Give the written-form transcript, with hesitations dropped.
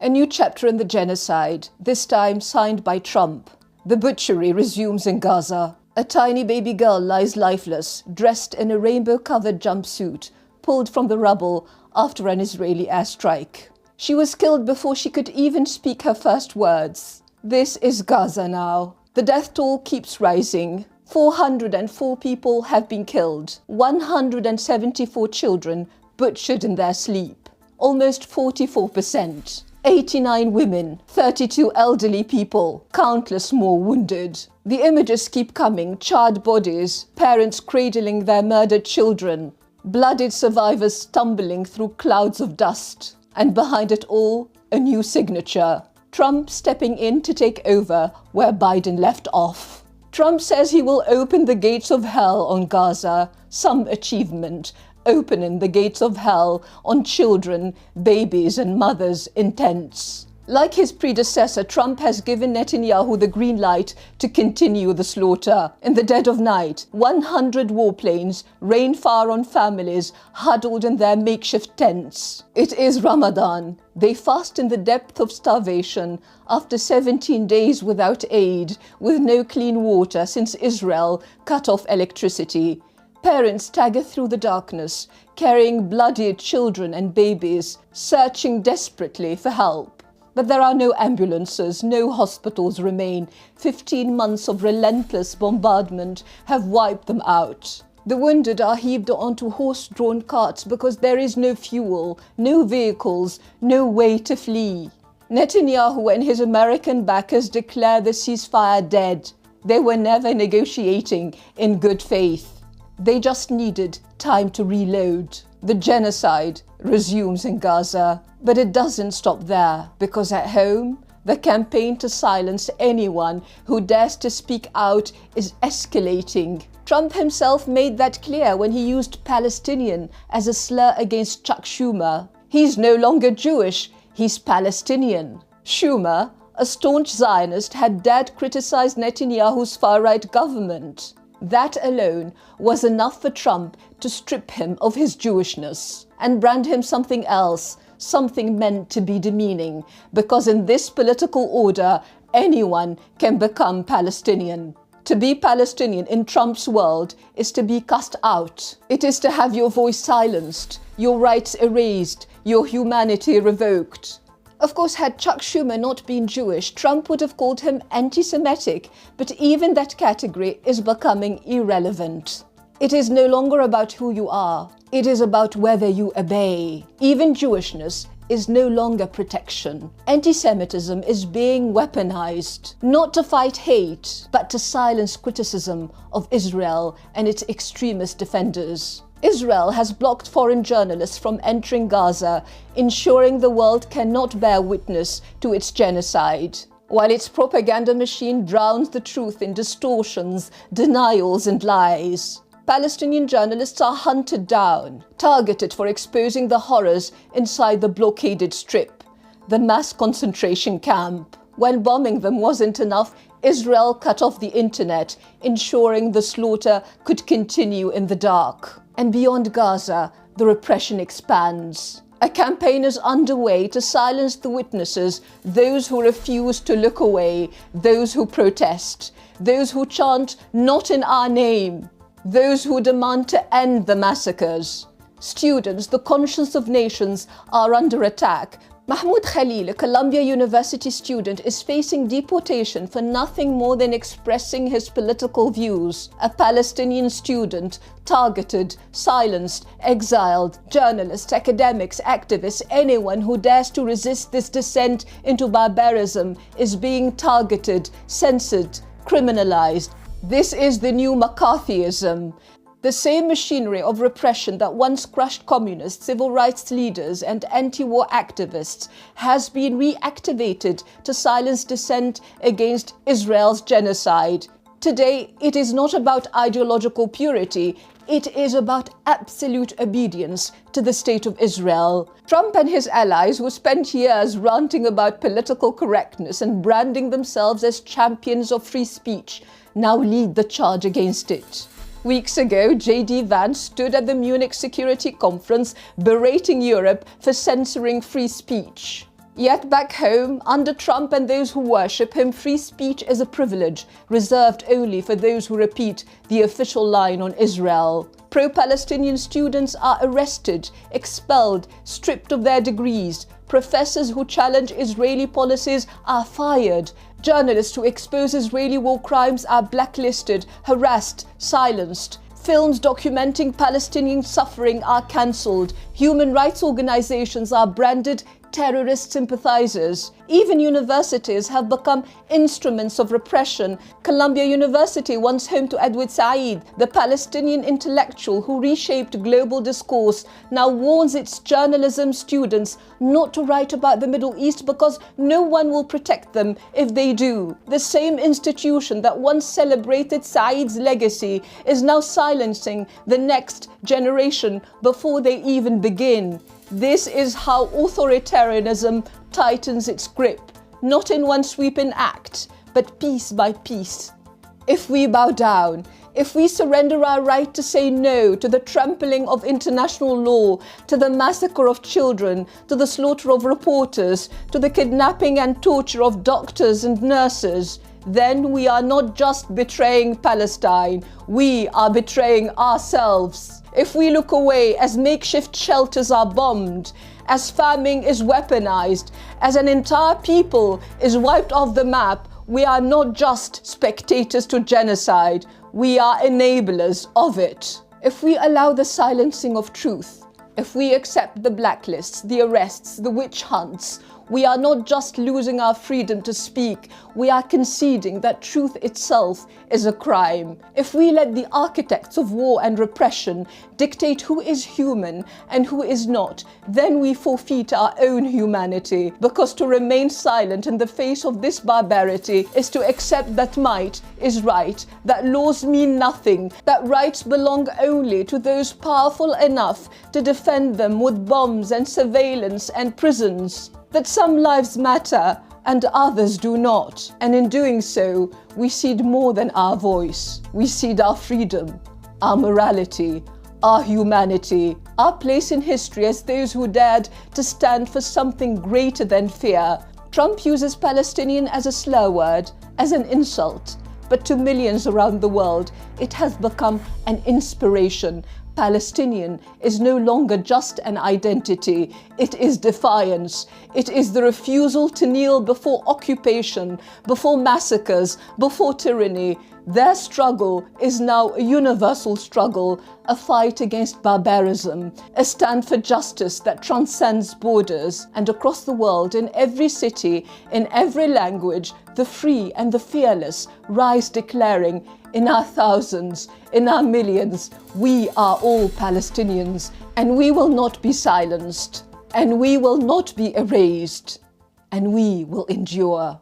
A new chapter in the genocide, this time signed by Trump. The butchery resumes in Gaza. A tiny baby girl lies lifeless, dressed in a rainbow-covered jumpsuit, pulled from the rubble after an Israeli airstrike. She was killed before she could even speak her first words. This is Gaza now. The death toll keeps rising. 404 people have been killed. 174 children butchered in their sleep. Almost 44%. 89 women, 32 elderly people, countless more wounded. The images keep coming, charred bodies, parents cradling their murdered children, blooded survivors stumbling through clouds of dust. And behind it all, a new signature. Trump stepping in to take over where Biden left off. Trump says he will open the gates of hell on Gaza, some achievement, opening the gates of hell on children, babies and mothers in tents. Like his predecessor, Trump has given Netanyahu the green light to continue the slaughter. In the dead of night, 100 warplanes rain fire on families huddled in their makeshift tents. It is Ramadan. They fast in the depth of starvation after 17 days without aid, with no clean water since Israel cut off electricity. Parents stagger through the darkness, carrying bloodied children and babies, searching desperately for help. But there are no ambulances, no hospitals remain. 15 months of relentless bombardment have wiped them out. The wounded are heaved onto horse-drawn carts because there is no fuel, no vehicles, no way to flee. Netanyahu and his American backers declare the ceasefire dead. They were never negotiating in good faith. They just needed time to reload. The genocide resumes in Gaza, but it doesn't stop there, because at home, the campaign to silence anyone who dares to speak out is escalating. Trump himself made that clear when he used Palestinian as a slur against Chuck Schumer. He's no longer Jewish, he's Palestinian. Schumer, a staunch Zionist, had dared criticize Netanyahu's far-right government. That alone was enough for Trump to strip him of his Jewishness and brand him something else, something meant to be demeaning, because in this political order, anyone can become Palestinian. To be Palestinian in Trump's world is to be cast out. It is to have your voice silenced, your rights erased, your humanity revoked. Of course, had Chuck Schumer not been Jewish, Trump would have called him anti-Semitic, but even that category is becoming irrelevant. It is no longer about who you are, it is about whether you obey. Even Jewishness is no longer protection. Anti-Semitism is being weaponized, not to fight hate, but to silence criticism of Israel and its extremist defenders. Israel has blocked foreign journalists from entering Gaza, ensuring the world cannot bear witness to its genocide, while its propaganda machine drowns the truth in distortions, denials and lies. Palestinian journalists are hunted down, targeted for exposing the horrors inside the blockaded strip, the mass concentration camp. When bombing them wasn't enough, Israel cut off the internet, ensuring the slaughter could continue in the dark. And beyond Gaza, the repression expands. A campaign is underway to silence the witnesses, those who refuse to look away, those who protest, those who chant, "Not in our name," those who demand to end the massacres. Students, the conscience of nations, are under attack. Mahmoud Khalil, a Columbia University student, is facing deportation for nothing more than expressing his political views. A Palestinian student, targeted, silenced, exiled, journalists, academics, activists, anyone who dares to resist this descent into barbarism is being targeted, censored, criminalized. This is the new McCarthyism. The same machinery of repression that once crushed communists, civil rights leaders and anti-war activists has been reactivated to silence dissent against Israel's genocide. Today, it is not about ideological purity, it is about absolute obedience to the state of Israel. Trump and his allies, who spent years ranting about political correctness and branding themselves as champions of free speech, now lead the charge against it. Weeks ago, J.D. Vance stood at the Munich Security Conference berating Europe for censoring free speech. Yet back home, under Trump and those who worship him, free speech is a privilege reserved only for those who repeat the official line on Israel. Pro-Palestinian students are arrested, expelled, stripped of their degrees. Professors who challenge Israeli policies are fired. Journalists who expose Israeli war crimes are blacklisted, harassed, silenced. Films documenting Palestinian suffering are cancelled. Human rights organizations are branded terrorist sympathizers. Even universities have become instruments of repression. Columbia University, once home to Edward Said, the Palestinian intellectual who reshaped global discourse, now warns its journalism students not to write about the Middle East because no one will protect them if they do. The same institution that once celebrated Said's legacy is now silencing the next generation before they even begin. This is how authoritarianism tightens its grip, not in one sweeping act, but piece by piece. If we bow down, if we surrender our right to say no to the trampling of international law, to the massacre of children, to the slaughter of reporters, to the kidnapping and torture of doctors and nurses, then we are not just betraying Palestine, we are betraying ourselves. If we look away as makeshift shelters are bombed, as farming is weaponized, as an entire people is wiped off the map, we are not just spectators to genocide, we are enablers of it. If we allow the silencing of truth, if we accept the blacklists, the arrests, the witch hunts, we are not just losing our freedom to speak, we are conceding that truth itself is a crime. If we let the architects of war and repression dictate who is human and who is not, then we forfeit our own humanity, because to remain silent in the face of this barbarity is to accept that might is right, that laws mean nothing, that rights belong only to those powerful enough to defend them with bombs and surveillance and prisons, that some lives matter and others do not. And in doing so, we cede more than our voice. We cede our freedom, our morality, our humanity, our place in history as those who dared to stand for something greater than fear. Trump uses Palestinian as a slur word, as an insult, but to millions around the world, it has become an inspiration. Palestinian is no longer just an identity, it is defiance. It is the refusal to kneel before occupation, before massacres, before tyranny. Their struggle is now a universal struggle, a fight against barbarism, a stand for justice that transcends borders. And across the world, in every city, in every language, the free and the fearless rise declaring, in our thousands, in our millions, we are all Palestinians, and we will not be silenced, and we will not be erased, and we will endure.